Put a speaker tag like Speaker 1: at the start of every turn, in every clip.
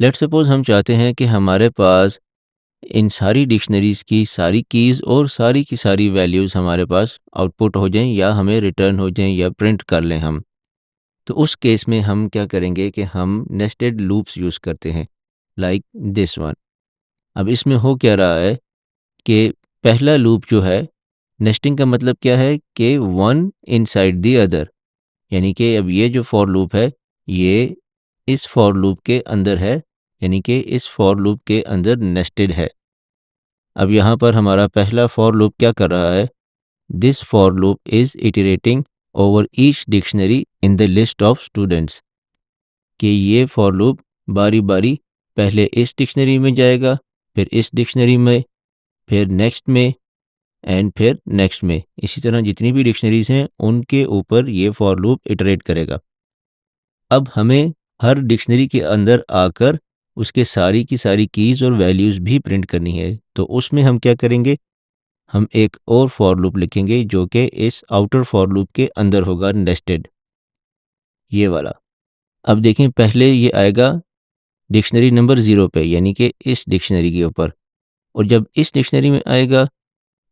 Speaker 1: Let's suppose हम चाहते हैं कि हमारे पास इन सारी डिक्शनरीज़ की सारी कीज़ और सारी की सारी वैल्यूज़ हमारे पास आउटपुट हो जाएँ या हमें रिटर्न हो जाएँ या प्रिंट कर लें हम। तो उस केस में हम क्या करेंगे कि हम नेस्टेड लूप्स यूज़ करते हैं, लाइक दिस वन। अब इसमें हो क्या रहा है कि पहला लूप जो है, नेस्टिंग का मतलब क्या है कि वन इनसाइड द अदर, यानी कि अब ये जो फॉर लूप है, ये इस फॉर लूप के अंदर है, यानी कि इस फॉर लूप के अंदर नेस्टेड है। अब यहाँ पर हमारा पहला फॉर लूप क्या कर रहा है? This for loop is iterating over each dictionary in the list of students, कि ये फॉर लूप बारी बारी पहले इस डिक्शनरी में जाएगा, फिर इस डिक्शनरी में, फिर नेक्स्ट में एंड फिर नेक्स्ट में। इसी तरह जितनी भी डिक्शनरीज हैं उनके ऊपर ये फॉर लूप इटरेट करेगा। अब हमें हर डिक्शनरी के अंदर आकर उसके सारी की सारी कीज़ और वैल्यूज़ भी प्रिंट करनी है। तो उसमें हम क्या करेंगे, हम एक और फॉर लूप लिखेंगे जो कि इस आउटर फॉर लूप के अंदर होगा, नेस्टेड, ये वाला। अब देखें, पहले ये आएगा डिक्शनरी नंबर 0 पे, यानी कि इस डिक्शनरी के ऊपर, और जब इस डिक्शनरी में आएगा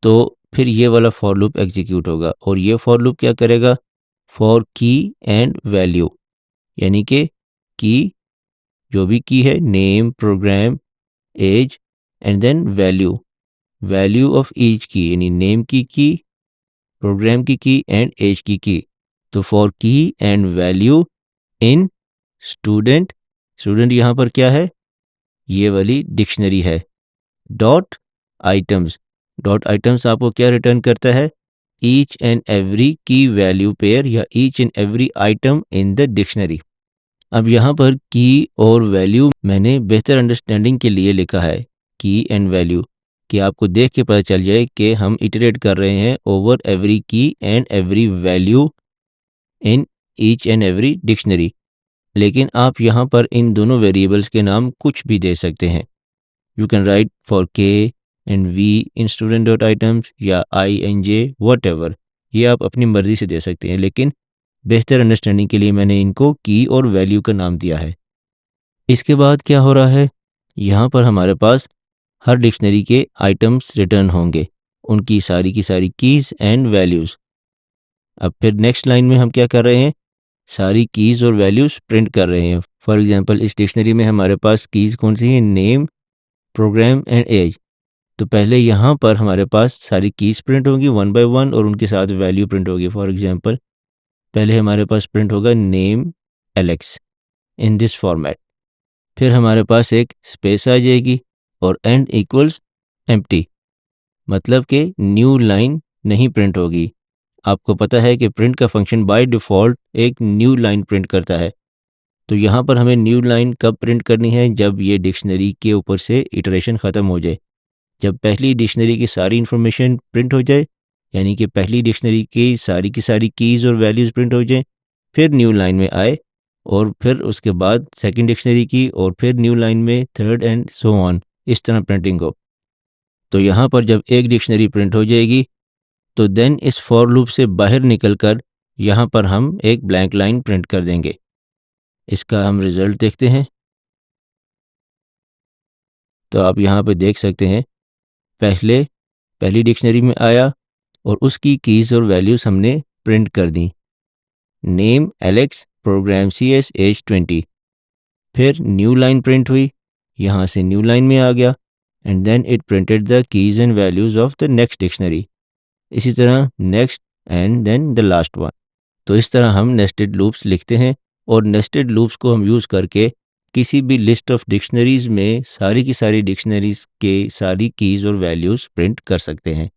Speaker 1: तो फिर ये वाला फॉर लूप एग्जीक्यूट होगा, और ये फॉर लूप क्या करेगा, फॉर की एंड वैल्यू, यानी कि की, जो भी की है, name, program, age and then value, value of each key, यानी नेम की, प्रोग्राम की एंड एज की। तो फॉर की and value in student, student यहाँ पर क्या है, ये वाली डिक्शनरी है। डॉट आइटम्स, डॉट आइटम्स आपको क्या रिटर्न करता है, ईच एंड एवरी की वैल्यू पेयर या each and every item in the dictionary. अब यहाँ पर की और वैल्यू मैंने बेहतर अंडरस्टैंडिंग के लिए लिखा है, की एंड वैल्यू, कि आपको देख के पता चल जाए कि हम इटरेट कर रहे हैं ओवर एवरी की and every value in each and every dictionary. लेकिन आप यहाँ पर इन दोनों वेरिएबल्स के नाम कुछ भी दे सकते हैं। You can write for K and V in student dot items या I N J whatever, ये आप अपनी मर्ज़ी से दे सकते हैं, लेकिन बेहतर अंडरस्टैंडिंग के लिए मैंने इनको की और वैल्यू का नाम दिया है। इसके बाद क्या हो रहा है, यहाँ पर हमारे पास हर डिक्शनरी के आइटम्स रिटर्न होंगे, उनकी सारी की सारी कीज़ एंड वैल्यूज़। अब फिर नेक्स्ट लाइन में हम क्या कर रहे हैं, सारी कीज़ और वैल्यूज़ प्रिंट कर रहे हैं। फॉर एग्जांपल इस डिक्शनरी में हमारे पास कीज़ कौन सी हैं, नेम, प्रोग्राम एंड एज। तो पहले यहाँ पर हमारे पास सारी कीज़ प्रिंट होंगी वन बाय वन और उनके साथ वैल्यू प्रिंट होगी। फॉर एग्जांपल पहले हमारे पास प्रिंट होगा name Alex in this format, फिर हमारे पास एक स्पेस आ जाएगी और एंड इक्वल्स एम्प्टी, मतलब कि न्यू लाइन नहीं प्रिंट होगी। आपको पता है कि प्रिंट का फंक्शन बाय डिफ़ॉल्ट एक न्यू लाइन प्रिंट करता है। तो यहाँ पर हमें न्यू लाइन कब प्रिंट करनी है, जब ये डिक्शनरी के ऊपर से इटरेशन ख़त्म हो जाए, जब पहली डिक्शनरी की सारी इन्फॉर्मेशन प्रिंट हो जाए, यानी कि पहली डिक्शनरी की सारी कीज़ और वैल्यूज़ प्रिंट हो जाएं, फिर न्यू लाइन में आए, और फिर उसके बाद सेकंड डिक्शनरी की, और फिर न्यू लाइन में थर्ड एंड सो ऑन, इस तरह प्रिंटिंग हो। तो यहाँ पर जब एक डिक्शनरी प्रिंट हो जाएगी तो देन इस फॉर लूप से बाहर निकलकर यहाँ पर हम एक ब्लैंक लाइन प्रिंट कर देंगे। इसका हम रिज़ल्ट देखते हैं। तो आप यहाँ पे देख सकते हैं, पहले पहली डिक्शनरी में आया और उसकी कीज़ और वैल्यूज़ हमने प्रिंट कर दी, name Alex, program C S, age 20। फिर न्यू लाइन प्रिंट हुई, यहाँ से न्यू लाइन में आ गया and then it printed the keys and values of the next dictionary. इसी तरह next and then the last one. तो इस तरह हम नेस्टेड लूप्स लिखते हैं, और नेस्टेड लूप्स को हम यूज़ करके किसी भी लिस्ट ऑफ डिक्शनरीज़ में सारी की सारी डिक्शनरीज़ के सारी कीज़ और वैल्यूज़ प्रिंट कर सकते हैं।